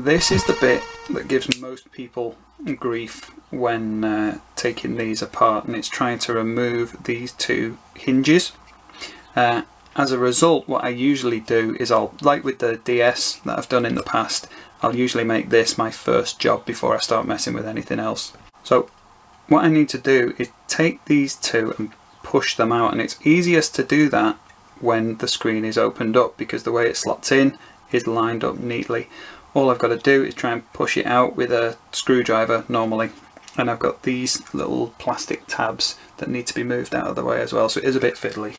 this is the bit that gives most people grief when taking these apart, and it's trying to remove these two hinges. As a result, what I usually do is like with the DS that I've done in the past, I'll usually make this my first job before I start messing with anything else. So what I need to do is take these two and push them out, and it's easiest to do that when the screen is opened up because the way it slots in is lined up neatly. All I've got to do is try and push it out with a screwdriver normally, and I've got these little plastic tabs that need to be moved out of the way as well, so it is a bit fiddly.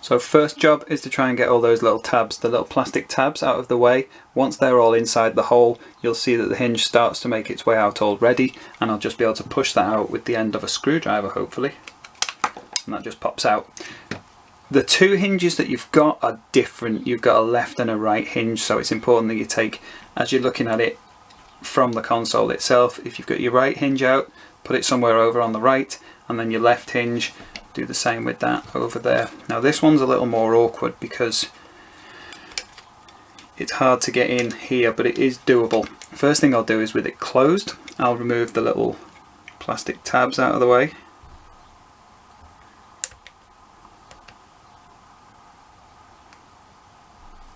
So first job is to try and get all those little tabs, the little plastic tabs, out of the way. Once they're all inside the hole, you'll see that the hinge starts to make its way out already, and I'll just be able to push that out with the end of a screwdriver hopefully, and that just pops out. The two hinges that you've got are different. You've got a left and a right hinge, so it's important that you take, as you're looking at it from the console itself, if you've got your right hinge out, put it somewhere over on the right, and then your left hinge, do the same with that over there. Now this one's a little more awkward because it's hard to get in here, but it is doable. First thing I'll do is with it closed, I'll remove the little plastic tabs out of the way.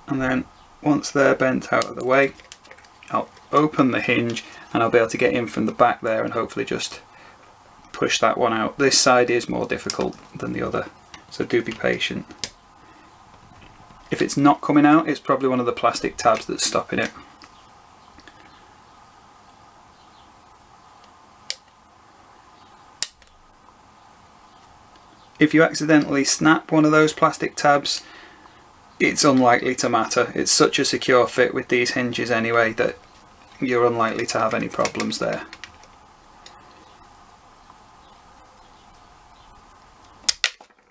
And then once they're bent out of the way, I'll open the hinge and I'll be able to get in from the back there and hopefully just push that one out. This side is more difficult than the other, so do be patient. If it's not coming out, it's probably one of the plastic tabs that's stopping it. If you accidentally snap one of those plastic tabs, it's unlikely to matter. It's such a secure fit with these hinges anyway that you're unlikely to have any problems there.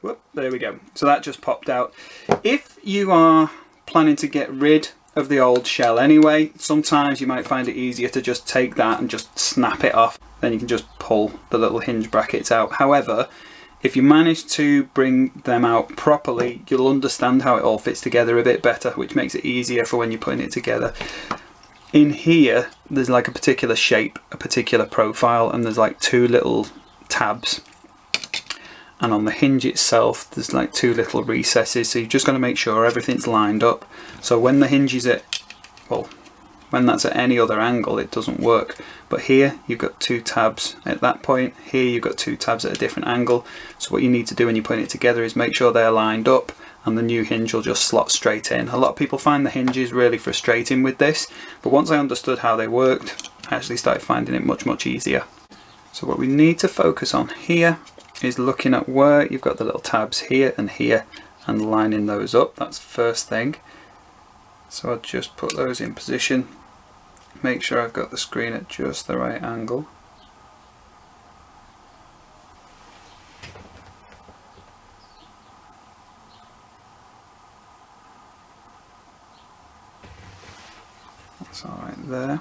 Whoop, there we go. So that just popped out. If you are planning to get rid of the old shell anyway, sometimes you might find it easier to just take that and just snap it off. Then you can just pull the little hinge brackets out. However, if you manage to bring them out properly, you'll understand how it all fits together a bit better, which makes it easier for when you're putting it together. In here, there's like a particular shape, a particular profile, and there's like two little tabs. And on the hinge itself, there's like two little recesses, so you've just got to make sure everything's lined up. So when the hinge is at, well, when that's at any other angle, it doesn't work. But here, you've got two tabs at that point. Here, you've got two tabs at a different angle. So what you need to do when you're putting it together is make sure they're lined up, and the new hinge will just slot straight in. A lot of people find the hinges really frustrating with this, but once I understood how they worked, I actually started finding it much easier. So what we need to focus on here is looking at where you've got the little tabs here and lining those up. That's the first thing. So I'll just put those in position, make sure I've got the screen at just the right angle. That's all right there.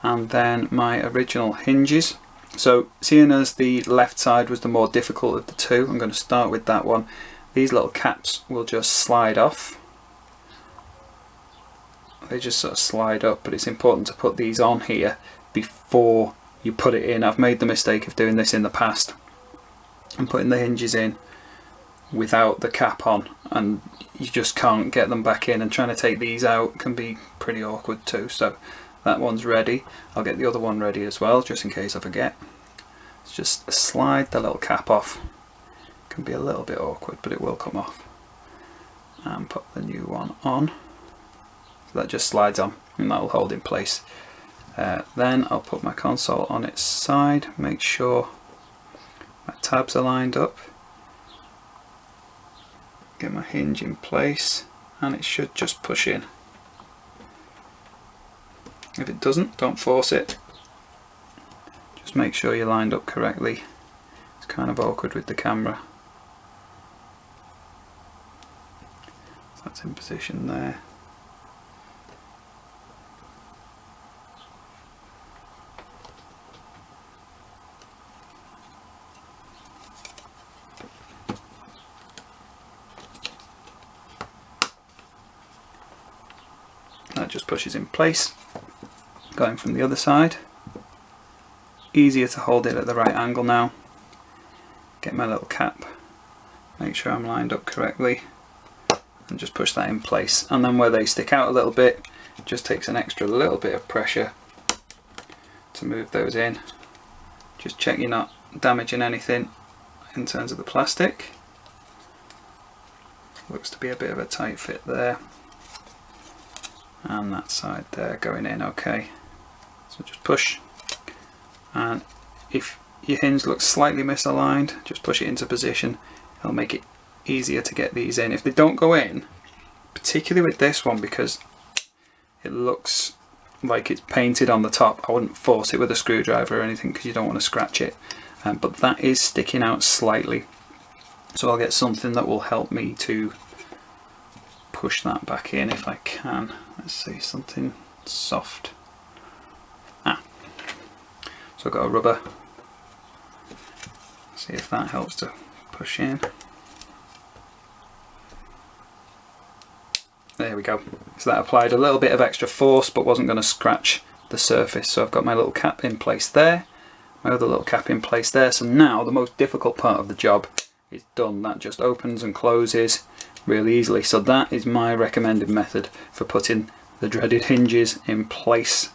And then my original hinges. So seeing as the left side was the more difficult of the two, I'm going to start with that one. These little caps will just slide off. They just sort of slide up, but it's important to put these on here before you put it in. I've made the mistake of doing this in the past and putting the hinges in without the cap on, and you just can't get them back in, and trying to take these out can be pretty awkward too. So that one's ready. I'll get the other one ready as well, just in case I forget. It's just slide the little cap off. It can be a little bit awkward, but it will come off. And put the new one on. So that just slides on, and that will hold in place. Then I'll put my console on its side, make sure my tabs are lined up. Get my hinge in place, and it should just push in. If it doesn't, don't force it. Just make sure you're lined up correctly. It's kind of awkward with the camera. So that's in position there. that just pushes in place. Going from the other side, easier to hold it at the right angle now. Get my little cap, make sure I'm lined up correctly, and just push that in place. And then where they stick out a little bit, just takes an extra little bit of pressure to move those in. Just check you're not damaging anything in terms of the plastic. Looks to be a bit of a tight fit there, and that side there going in okay. So just push, and if your hinge looks slightly misaligned, just push it into position. It'll make it easier to get these in. If they don't go in, particularly with this one because it looks like it's painted on the top, I wouldn't force it with a screwdriver or anything because you don't want to scratch it, but that is sticking out slightly, so I'll get something that will help me to push that back in if I can. Let's see, something soft. So I've got a rubber, see if that helps to push in. There we go. So that applied a little bit of extra force but wasn't going to scratch the surface. So I've got my little cap in place there, my other little cap in place there. So now the most difficult part of the job is done. That just opens and closes really easily. So that is my recommended method for putting the dreaded hinges in place.